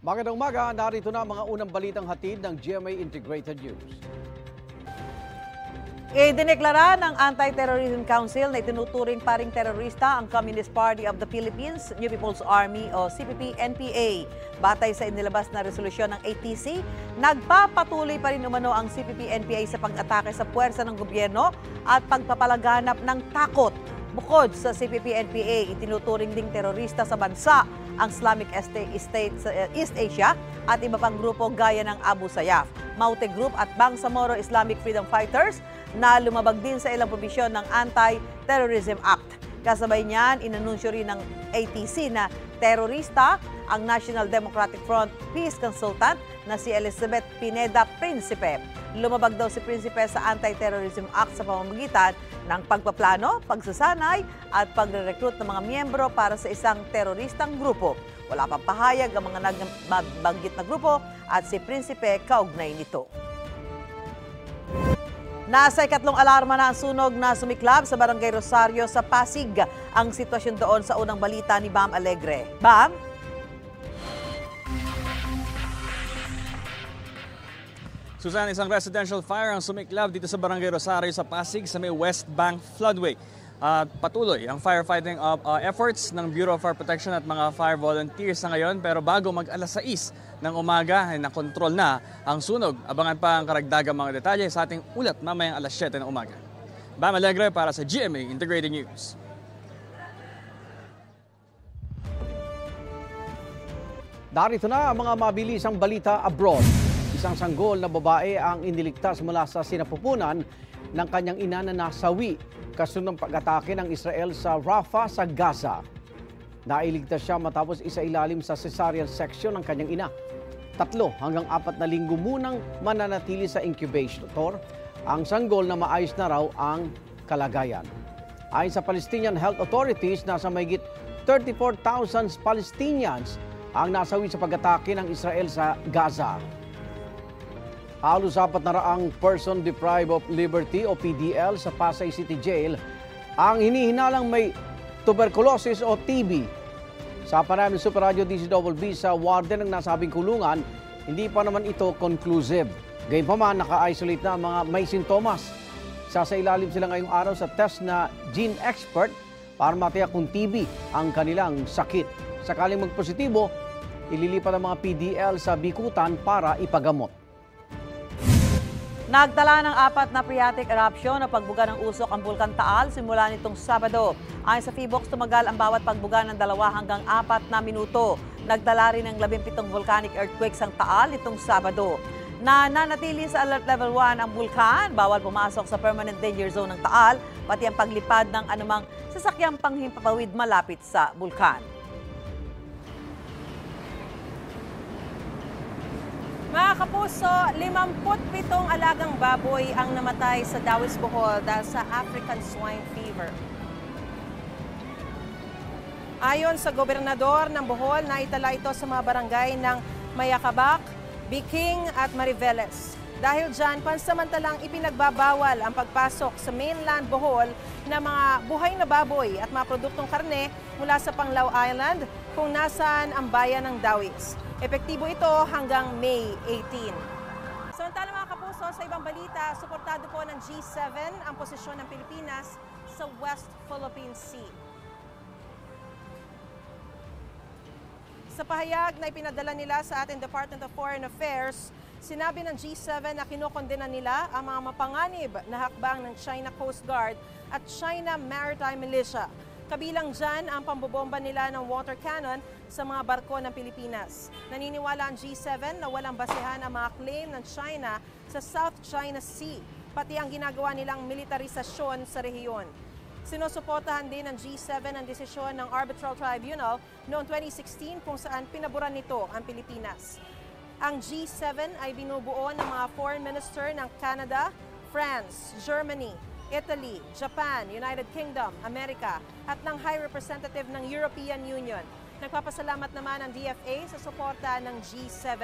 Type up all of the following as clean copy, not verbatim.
Magandang umaga, narito na ang mga unang balitang hatid ng GMA Integrated News. Idineklara ng Anti-Terrorism Council na itinuturing paring terorista ang Communist Party of the Philippines, New People's Army o CPP-NPA. Batay sa inilabas na resolusyon ng ATC, nagpapatuloy pa rin umano ang CPP-NPA sa pag-atake sa puwersa ng gobyerno at pagpapalaganap ng takot. Bukod sa CPP-NPA, itinuturing ding terorista sa bansa ang Islamic State sa East Asia at iba pang grupo gaya ng Abu Sayyaf, Maute Group at Bangsamoro Islamic Freedom Fighters na lumabag din sa ilang probisyon ng Anti-Terrorism Act. Kasabay niyan, inanunsyo rin ng ATC na terorista ang National Democratic Front Peace Consultant na si Elizabeth Pineda Principe. Lumabag daw si Principe sa Anti-Terrorism Act sa pamamagitan ng pagpaplano, pagsasanay at pagre-recruit ng mga miyembro para sa isang teroristang grupo. Wala pang pahayag ang mga nagbanggit na grupo at si Principe kaugnay nito. Nasa ikatlong alarma na ang sunog na sumiklab sa Barangay Rosario sa Pasig. Ang sitwasyon doon sa unang balita ni Bam Alegre. Bam? Susan, isang residential fire ang sumiklab dito sa Barangay Rosario sa Pasig sa may West Bank Floodway. Patuloy ang firefighting efforts ng Bureau of Fire Protection at mga fire volunteers sa ngayon. Pero bago mag-alas 6 ng umaga, nakontrol na ang sunog. Abangan pa ang karagdagang mga detalye sa ating ulat mamayang alas 7 ng umaga. Bam Alegre para sa GMA Integrated News. Narito na ang mga mabilisang balita abroad. Isang sanggol na babae ang iniligtas mula sa sinapupunan ng kanyang ina na nasawi kasunod ng pag-atake ng Israel sa Rafah sa Gaza. Nailigtas siya matapos isailalim sa cesarean section ng kanyang ina. 3 hanggang 4 na linggo munang mananatili sa incubator ang sanggol na maayos na raw ang kalagayan. Ayon sa Palestinian Health Authorities, nasa mahigit 34,000 Palestinians ang nasawi sa pag-atake ng Israel sa Gaza. Halos 4 na raang person deprived of liberty o PDL sa Pasay City Jail ang hinihinalang may tuberculosis o TB. Sa panayam ng Super Radio DCWB sa warden ng nasabing kulungan, hindi pa naman ito conclusive. Gayunpaman, naka-isolate na ang mga may sintomas. Sasailalim sila ngayong araw sa test na gene expert para matiyak kung TB ang kanilang sakit. Sakaling magpositibo, ililipat ang mga PDL sa Bikutan para ipagamot. Nagtala ng 4 na phreatic eruption o pagbuga ng usok ang Bulkan Taal simula nitong Sabado. Ayon sa PHIVOLCS, tumagal ang bawat pagbuga ng 2 hanggang 4 na minuto. Nagtala rin ng 17 volcanic earthquakes ang Taal nitong Sabado. Nananatili sa alert level 1 ang bulkan, bawal pumasok sa permanent danger zone ng Taal, pati ang paglipad ng anumang sasakyang panghimpapawid malapit sa bulkan. Mga kapuso, 57 alagang baboy ang namatay sa Dawis, Bohol dahil sa African Swine Fever. Ayon sa gobernador ng Bohol, naitala ito sa mga barangay ng Mayakabak, Biking at Mariveles. Dahil dyan, pansamantalang ipinagbabawal ang pagpasok sa mainland Bohol ng mga buhay na baboy at mga produktong karne mula sa Panglao Island kung nasaan ang bayan ng Dawis. Epektibo ito hanggang May 18. Samantala mga kapuso, sa ibang balita, suportado po ng G7 ang posisyon ng Pilipinas sa West Philippine Sea. Sa pahayag na ipinadala nila sa ating Department of Foreign Affairs, sinabi ng G7 na kinokondena nila ang mga mapanganib na hakbang ng China Coast Guard at China Maritime Militia. Kabilang dyan ang pambobomba nila ng water cannon sa mga barko ng Pilipinas. Naniniwala ang G7 na walang basehan ang mga claim ng China sa South China Sea, pati ang ginagawa nilang militarisasyon sa rehiyon. Sinusuportahan din ng G7 ang desisyon ng Arbitral Tribunal noong 2016 kung saan pinaboran nito ang Pilipinas. Ang G7 ay binubuo ng mga foreign minister ng Canada, France, Germany, Italy, Japan, United Kingdom, Amerika at ng High Representative ng European Union. Nagpapasalamat naman ang DFA sa suporta ng G7.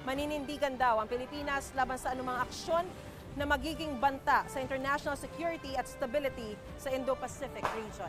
Maninindigan daw ang Pilipinas laban sa anumang aksyon na magiging banta sa international security at stability sa Indo-Pacific region.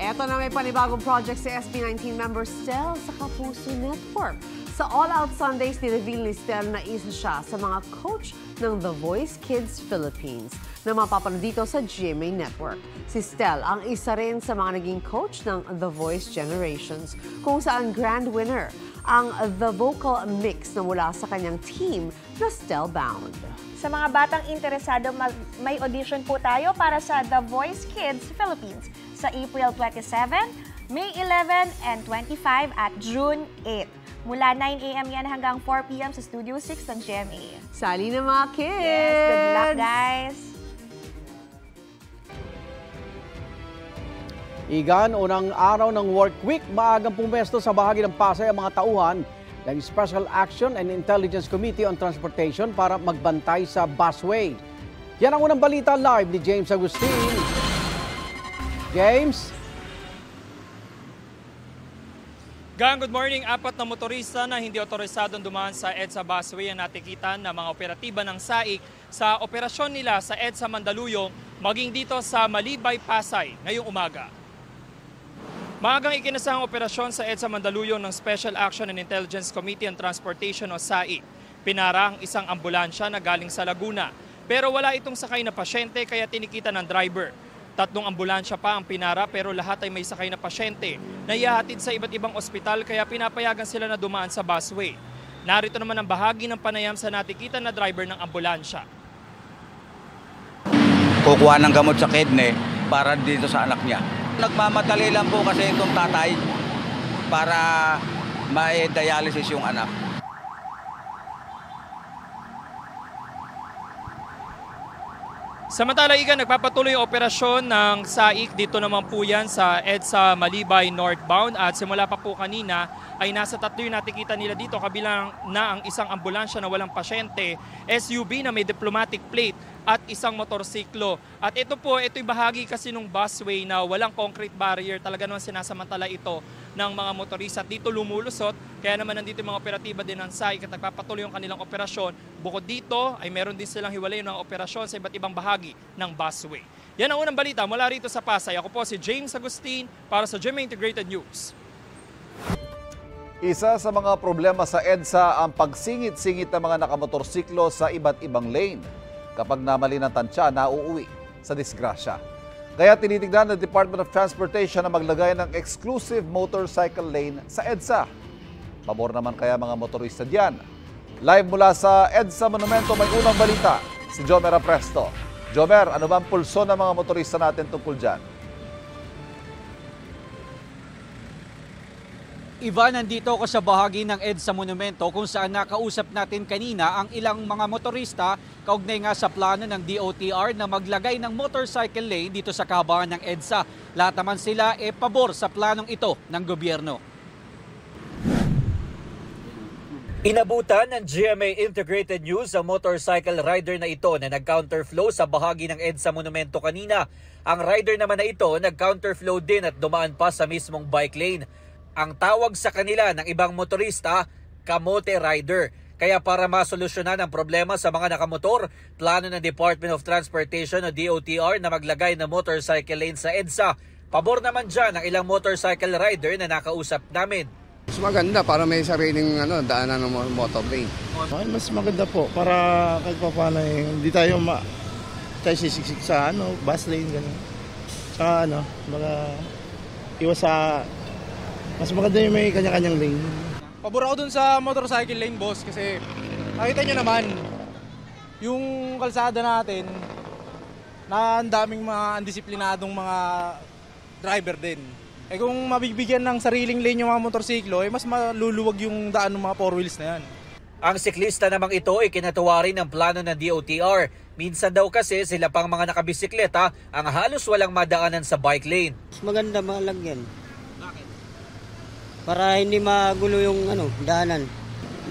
Eto na may panibagong project si SB19 member Stel sa Kapuso Network. Sa All Out Sundays, ni-reveal ni Stel na isa siya sa mga coach ng The Voice Kids Philippines na mapapanood dito sa GMA Network. Si Stel ang isa rin sa mga naging coach ng The Voice Generations, kung saan grand winner ang The Vocal Mix na mula sa kanyang team na Stel Bound. Sa mga batang interesado, may audition po tayo para sa The Voice Kids Philippines sa April 27, May 11, and 25 at June 8. Mula 9 a.m. yan hanggang 4 p.m. sa Studio 6 ng GMA. Sali na mga kids! Yes, good luck guys! Igan, unang araw ng work week, maagang pumesto sa bahagi ng Pasay ang mga tauhan ng Special Action and Intelligence Committee on Transportation para magbantay sa busway. Yan ang unang balita live ni James Agustin. James? Gang, good morning. 4 na motorista na hindi otorisadong dumaan sa EDSA busway ang natikitan ng mga operatiba ng SAIC sa operasyon nila sa EDSA Mandaluyong maging dito sa Malibay, Pasay ngayong umaga. Maagang ikinasahang operasyon sa EDSA Mandaluyong ng Special Action and Intelligence Committee on Transportation o SAIC. Pinara ang isang ambulansya na galing sa Laguna, pero wala itong sakay na pasyente kaya tinikita ng driver. 3 ambulansya pa ang pinara pero lahat ay may sakay na pasyente na ihahatid sa iba't ibang ospital kaya pinapayagan sila na dumaan sa busway. Narito naman ang bahagi ng panayam sa natikitan na driver ng ambulansya. Kukuha ng gamot sa kidney para dito sa anak niya. Nagmamadali lang po kasi itong tatay para ma-dialysis yung anak. Samantala, Igan, nagpapatuloy ang operasyon ng SAIC. Dito naman po yan sa EDSA Malibay northbound at simula pa po kanina ay nasa 3 yung natikita nila dito kabilang na ang isang ambulansya na walang pasyente, SUV na may diplomatic plate at isang motorsiklo. At ito'y bahagi kasi ng busway na walang concrete barrier. Talaga naman sinasamantala ito ng mga motorista. At dito lumulusot, kaya naman nandito yung mga operatiba din ng SAIC at nagpapatuloy yung kanilang operasyon. Bukod dito ay meron din silang hiwalay ng operasyon sa iba't ibang bahagi ng busway. Yan ang unang balita mula rito sa Pasay. Ako po si James Agustin para sa GMA Integrated News. Isa sa mga problema sa EDSA ang pagsingit-singit ng mga nakamotorsiklo sa iba't ibang lane. Kapag namali ng tansya, nauuwi sa disgrasya. Kaya tinitignan ng Department of Transportation na maglagay ng exclusive motorcycle lane sa EDSA. Pabor naman kaya mga motorista diyan. Live mula sa EDSA Monumento may unang balita, si Jomer Apresto. Jomer, ano ba ang pulso ng mga motorista natin tungkol dyan? Ivan, nandito ako sa bahagi ng EDSA Monumento kung saan nakausap natin kanina ang ilang mga motorista kaugnay nga sa plano ng DOTR na maglagay ng motorcycle lane dito sa kahabaan ng EDSA. Lahat naman sila pabor sa planong ito ng gobyerno. Inabutan ng GMA Integrated News ang motorcycle rider na ito na nag-counterflow sa bahagi ng EDSA Monumento kanina. Ang rider naman na ito nag-counterflow din at dumaan pa sa mismong bike lane. Ang tawag sa kanila ng ibang motorista, kamote rider. Kaya para masolusyonan ang problema sa mga nakamotor, plano ng Department of Transportation o DOTR na maglagay ng motorcycle lane sa EDSA. Pabor naman dyan ang ilang motorcycle rider na nakausap namin. Mas maganda para may sariling daanan ng motor lane. Okay, mas maganda po para kahit pa paano hindi tayo sisiksik sa bus lane ganun. Saka iwas sa mas maganda yung may kanya-kanyang lane. Pabor ako dun sa motorcycle lane, boss, kasi nakita nyo naman yung kalsada natin na ang daming mga undisiplinadong mga driver din. Kung mabibigyan ng sariling lane yung mga motorsiklo, mas maluluwag yung daan ng mga four wheels na yan. Ang siklista namang ito ay kinatuwa rin ng plano ng DOTR. Minsan daw kasi sila pang mga nakabisikleta ang halos walang madaanan sa bike lane. Mas maganda malagyan. Bakit? Para hindi magulo yung daanan.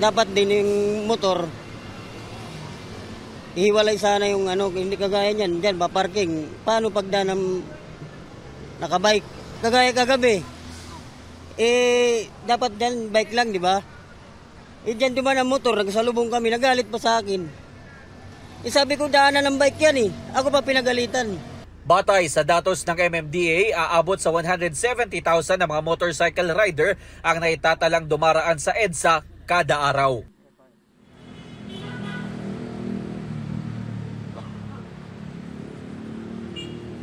Dapat din yung motor, ihiwalay sana yung hindi kagaya niyan. Diyan, paparking. Paano pagdaan ng nakabike? Kagaya kagabi. Dapat dyan bike lang, di ba? Dyan duman ang motor, nagsalubong kami, nagalit pa sa akin. Sabi ko, daanan ng bike yan . Ako pa pinagalitan. Batay sa datos ng MMDA, aabot sa 170,000 na mga motorcycle rider ang naitatalang dumaraan sa EDSA kada araw.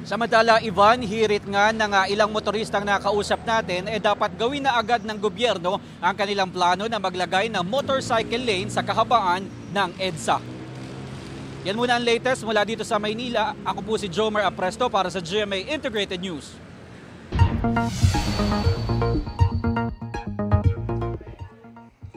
Samantala, Ivan, hirit nga ng ilang motoristang nakausap natin, dapat gawin na agad ng gobyerno ang kanilang plano na maglagay ng motorcycle lane sa kahabaan ng EDSA. Yan muna ang latest mula dito sa Maynila. Ako po si Jomar Apresto para sa GMA Integrated News.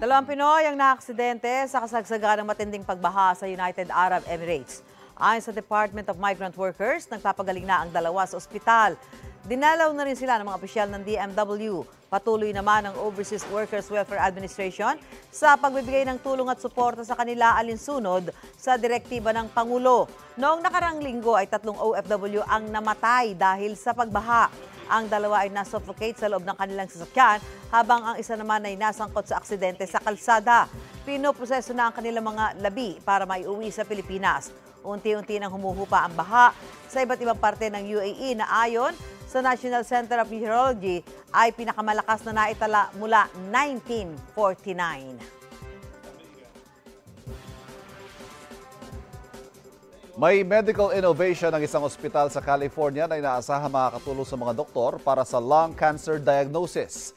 Dalawang Pinoy ang naaksidente sa kasagsagan ng matinding pagbaha sa United Arab Emirates. Ayon sa Department of Migrant Workers, nagpapagaling na ang dalawa sa ospital. Dinalaw na rin sila ng mga opisyal ng DMW. Patuloy naman ang Overseas Workers Welfare Administration sa pagbibigay ng tulong at suporta sa kanila alinsunod sa direktiba ng Pangulo. Noong nakarang linggo ay 3 OFW ang namatay dahil sa pagbaha. Ang dalawa ay nasuffocate sa loob ng kanilang sasakyan habang ang isa naman ay nasangkot sa aksidente sa kalsada. Pinoproseso na ang kanilang mga labi para maiuwi sa Pilipinas. Unti-unti nang humuhupa ang baha sa iba't ibang parte ng UAE na ayon sa National Center of Meteorology ay pinakamalakas na naitala mula 1949. May medical innovation ng isang ospital sa California na inaasahan makakatulong sa mga doktor para sa lung cancer diagnosis.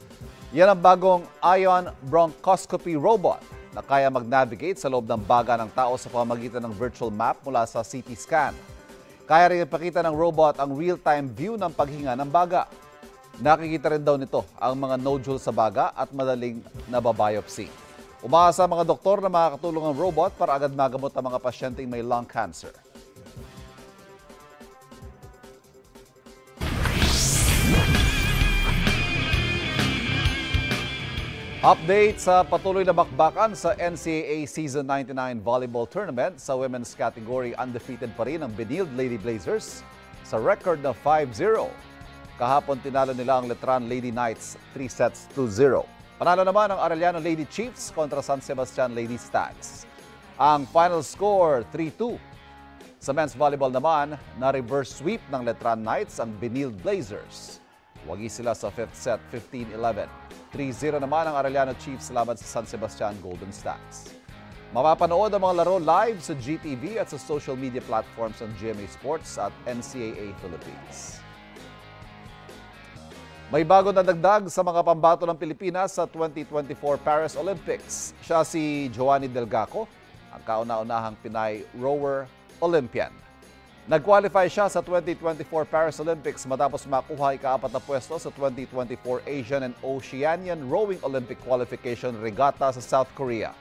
Yan ang bagong ion bronchoscopy robot na kaya mag-navigate sa loob ng baga ng tao sa pamamagitan ng virtual map mula sa CT scan. Kaya rin ipakita ng robot ang real-time view ng paghinga ng baga. Nakikita rin daw nito ang mga nodule sa baga at madaling nababiopsy. Umaasa ang mga doktor na makakatulong ang robot para agad magamot ang mga pasyenteng may lung cancer. Update sa patuloy na bakbakan sa NCAA Season 99 Volleyball Tournament. Sa women's category, undefeated pa rin ang Benilde Lady Blazers sa record na 5-0. Kahapon tinalo nila ang Letran Lady Knights 3-0. Panalo naman ang Arellano Lady Chiefs kontra San Sebastian Lady Stags. Ang final score 3-2. Sa men's volleyball naman, na-reverse sweep ng Letran Knights ang Benilde Blazers. Wagi sila sa 5th set 15-11. 3-0 naman ang Arellano Chiefs laban sa San Sebastian Golden Stags. Mapapanood ang mga laro live sa GTV at sa social media platforms ng GMA Sports at NCAA Philippines. May bago na dagdag sa mga pambato ng Pilipinas sa 2024 Paris Olympics. Siya si Joanny Delgaco, ang kauna-unahang Pinay rower Olympian. Nag-qualify siya sa 2024 Paris Olympics matapos makuha ika-4 na pwesto sa 2024 Asian and Oceanian Rowing Olympic Qualification Regatta sa South Korea.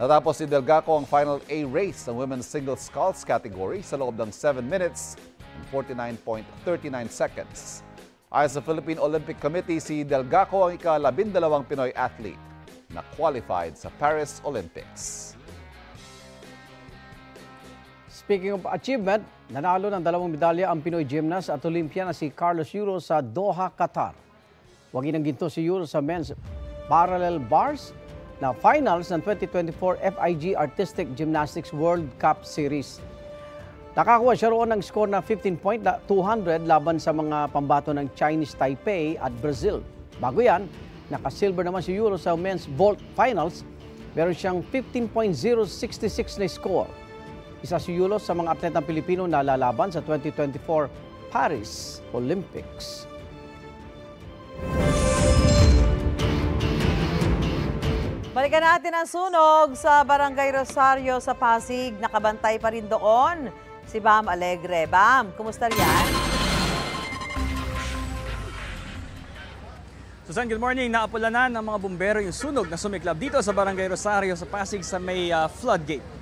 Natapos si Delgaco ang Final A race ng Women's Single Sculls category sa loob ng 7 minutes and 49.39 seconds. Ayon sa Philippine Olympic Committee, si Delgaco ang ika-12 Pinoy athlete na qualified sa Paris Olympics. Speaking of achievement, nanalo ng 2 medalya ang Pinoy gymnast at Olympian na si Carlos Euro sa Doha, Qatar. Wagi ng ginto si Euro sa men's parallel bars na finals ng 2024 FIG Artistic Gymnastics World Cup Series. Nakakuha siya roon ng score na 15.200 laban sa mga pambato ng Chinese Taipei at Brazil. Bago yan, nakasilver naman si Euro sa men's vault finals. Meron siyang 15.066 na score. Isa si Yulo sa mga atletang Pilipino na lalaban sa 2024 Paris Olympics. Balikan natin ang sunog sa Barangay Rosario sa Pasig. Nakabantay pa rin doon si Bam Alegre. Bam, kumusta riyan? Susan, good morning. Naapulanan ng mga bumbero yung sunog na sumiklab dito sa Barangay Rosario sa Pasig sa may floodgate.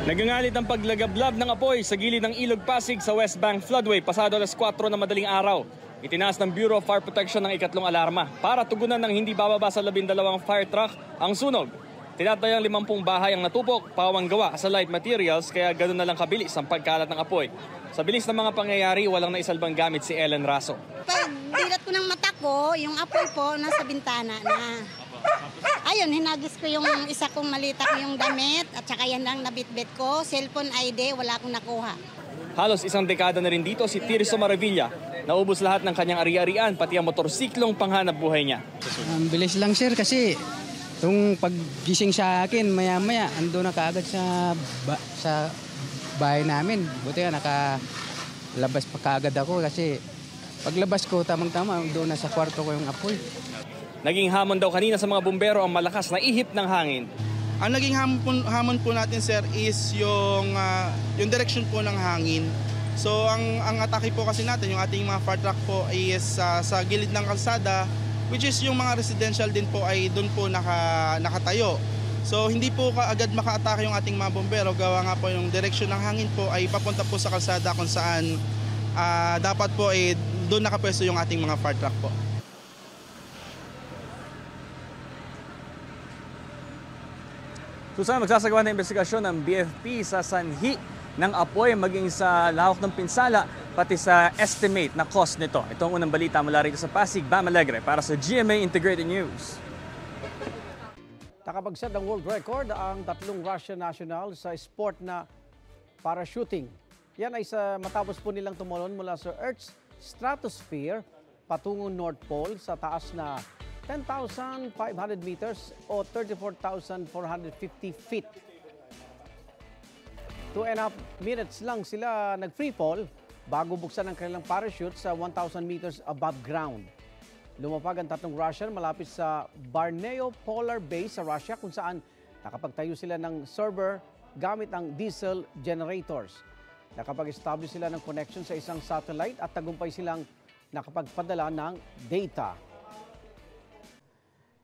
Nagangalit ang paglagablab ng apoy sa gilid ng Ilog Pasig sa West Bank Floodway pasado alas 4 na madaling araw. Itinaas ng Bureau of Fire Protection ng ikatlong alarma para tugunan ng hindi bababa sa 12 fire truck ang sunog. Tinatayang 50 bahay ang natupok, pawang gawa sa light materials kaya ganoon na lang kabilis ang pagkalat ng apoy. Sa bilis ng mga pangyayari, walang naisalbang gamit si Ellen Raso. Pag dilat ko ng mata ko, yung apoy po nasa bintana na. Ayun, hinagis ko yung isa kong malita ko yung damit at saka yan lang nabitbit ko. Cellphone ID, wala akong nakuha. Halos isang dekada na rin dito si Tirso Maravilla. Naubos lahat ng kanyang ari-arian, pati ang motorsiklong panghanap buhay niya. Ang bilis lang sir kasi yung paggising sa akin maya-maya ando na kaagad sa bahay namin. Buti nga nakalabas pa kaagad ako kasi paglabas ko tamang-tama doon na sa kwarto ko yung apoy. Naging hamon daw kanina sa mga bumbero ang malakas na ihip ng hangin. Ang naging hamon po natin sir is yung direction po ng hangin. So ang atake po kasi natin, yung ating mga fire truck po is sa gilid ng kalsada, which is yung mga residential din po ay doon po nakatayo. So hindi po agad maka-atake yung ating mga bombero, gawa nga po yung direction ng hangin po ay papunta po sa kalsada kung saan dapat po ay doon nakapwesto yung ating mga fire truck po. Susan, magsasagawa ng investigasyon ng BFP sa sanhi ng apoy maging sa lahok ng pinsala pati sa estimate na cost nito. Ito ang unang balita mula rito sa Pasig, Bam Alegre para sa GMA Integrated News. Nakapagset ng world record ang 3 Russian national sa sport na parachuting. Yan ay matapos po nilang tumalon mula sa Earth's stratosphere patungong North Pole sa taas na 10,500 meters o 34,450 feet. 2.5 minutes lang sila nag-free fall bago buksan ang kanilang parachute sa 1,000 meters above ground. Lumapag ang 3 Russian malapit sa Barneo Polar Base sa Russia kung saan nakapagtayo sila ng server gamit ang diesel generators. Nakapag-establish sila ng connection sa isang satellite at tagumpay silang nakapagpadala ng data.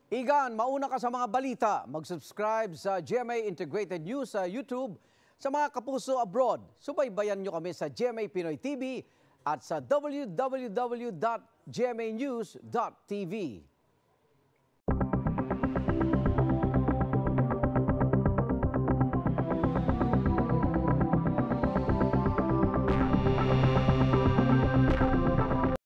Igan, mauna ka sa mga balita. Mag-subscribe sa GMA Integrated News sa YouTube. Sa mga kapuso abroad, subaybayan nyo kami sa GMA Pinoy TV at sa www.gmanews.tv.